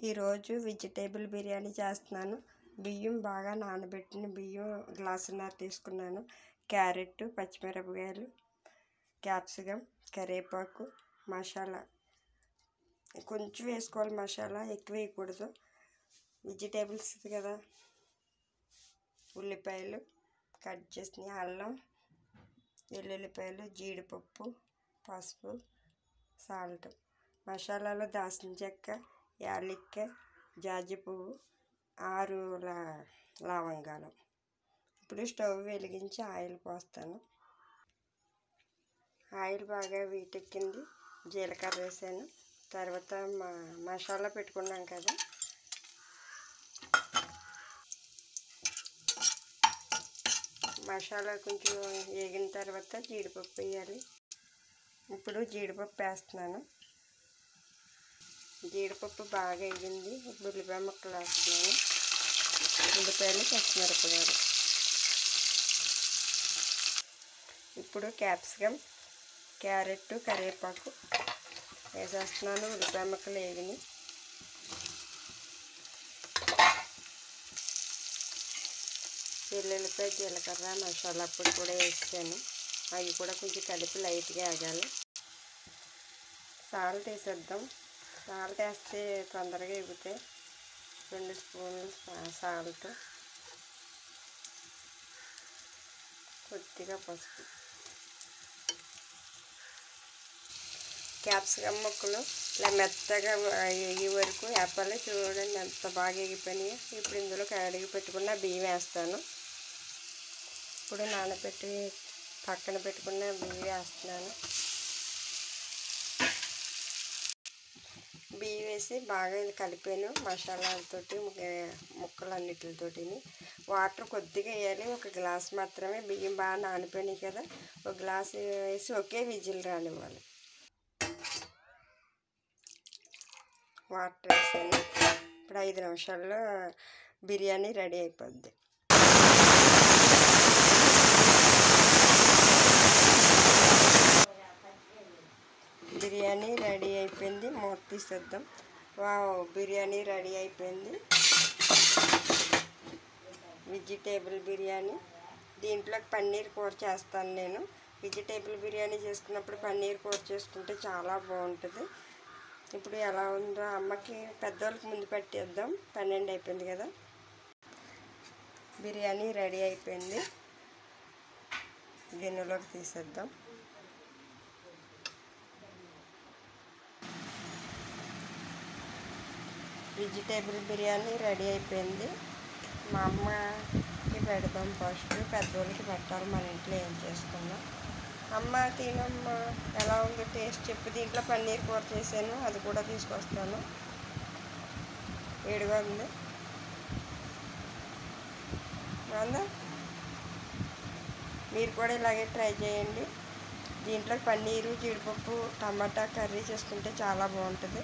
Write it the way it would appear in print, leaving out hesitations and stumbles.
ఈరోజు వెజిటేబుల్ బిర్యానీ చేస్తున్నాను. బియ్యం బాగా నానబెట్టిన బియ్యం గ్లాసున్నర తీసుకున్నాను. క్యారెట్, పచ్చిమిరపకాయలు, క్యాప్సికమ్, కరివేపాకు, మసాలా కొంచెం వేసుకోవాలి. మసాలా ఎక్కువ వేయకూడదు, వెజిటేబుల్స్ కదా. ఉల్లిపాయలు కట్ చేసిన, అల్లం, వెల్లుల్లిపాయలు, జీడిపప్పు, పసుపు, సాల్ట్. మసాలాలో దాల్చిన చెక్క, యాలక్కాయ, జాజి పువ్వు, 6 లవంగాలు. ఇప్పుడు స్టవ్ వెలిగించి ఆయిల్ పోస్తాను. ఆయిల్ బాగా వీటెక్కింది. జీలకర్ర వేసాను. తర్వాత మసాలా పెట్టుకున్నాం కదా, మసాలా కొంచెం వేగిన తర్వాత జీడిపప్పు వేయాలి. ఇప్పుడు జీడిపప్పు వేస్తున్నాను. జీడిపప్పు బాగా వేగింది. ఇప్పుడు ఉల్లిపాయ ముక్కలు వేస్తున్నాను. ఉల్లిపాయలు, పచ్చిమిరపకాయలు. ఇప్పుడు క్యాప్సికమ్, క్యారెట్, కరివేపాకు వేసేస్తున్నాను. ఉల్లిపాయ ముక్కలు వేగినాయి. వెల్లుల్లిపాయ, జీలకర్ర, మసాలా పొడి కూడా వేసాను. అవి కూడా కొంచెం కలిపి లైట్గా వేగాలి. సాల్ట్ వేసేద్దాం. సాల్ట్ వేస్తే తొందరగా ఎగుతాయి. 2 స్పూన్లు సాల్ట్, కొద్దిగా పసుపు. క్యాప్సికమ్ ముక్కలు ఇలా మెత్తగా వేగే వరకు వేపాలి. చూడండి ఎంత బాగా ఎగిపోయినాయి. ఇప్పుడు ఇందులో కడిగి పెట్టుకున్న బియ్యం వేస్తాను. ఇప్పుడు నానబెట్టి పక్కన పెట్టుకున్న బియ్యం వేస్తున్నాను. బియ్యం వేసి బాగా కలిపాను మసాలాలతోటి, ముక్కలన్నిటితోటి. వాటర్ కొద్దిగా వేయాలి. 1 గ్లాస్ మాత్రమే. బియ్యం బాగా నానిపోయినాయి కదా, 1 గ్లాస్ వేసి ఒకే విజిల్ రానివ్వాలి. వాటర్ వేసాను. ఇప్పుడు 5 నిమిషాల్లో బిర్యానీ రెడీ అయిపోద్ది. బిర్యానీ రెడీ అయిపోయింది. మూత తీసేద్దాం. వావ్, బిర్యానీ రెడీ అయిపోయింది. వెజిటేబుల్ బిర్యానీ. దీంట్లోకి పన్నీర్ కూర చేస్తాను నేను. వెజిటేబుల్ బిర్యానీ చేసుకున్నప్పుడు పన్నీర్ కూర చేసుకుంటే చాలా బాగుంటుంది. ఇప్పుడు ఎలా ఉందో అమ్మకి, పెద్దవాళ్ళకి ముందు పెట్టేద్దాం. 12 అయిపోయింది కదా. బిర్యానీ రెడీ అయిపోయింది. గిన్నెలోకి తీసేద్దాం. వెజిటేబుల్ బిర్యానీ రెడీ అయిపోయింది. మా అమ్మకి పెడదాం. ఫస్ట్ పెద్దోళ్ళకి పెట్టాలి. మన ఇంట్లో ఏం చేసుకుందాం. అమ్మ తినమ్మ, ఎలా ఉందో టేస్ట్ చెప్పు. దీంట్లో పన్నీర్ కూర చేశాను, అది కూడా తీసుకొస్తాను. వేడిగా ఉంది. బాగుందా? మీరు కూడా ఇలాగే ట్రై చేయండి. దీంట్లో పన్నీరు, జీడిపప్పు, టమాటా కర్రీ చేసుకుంటే చాలా బాగుంటుంది.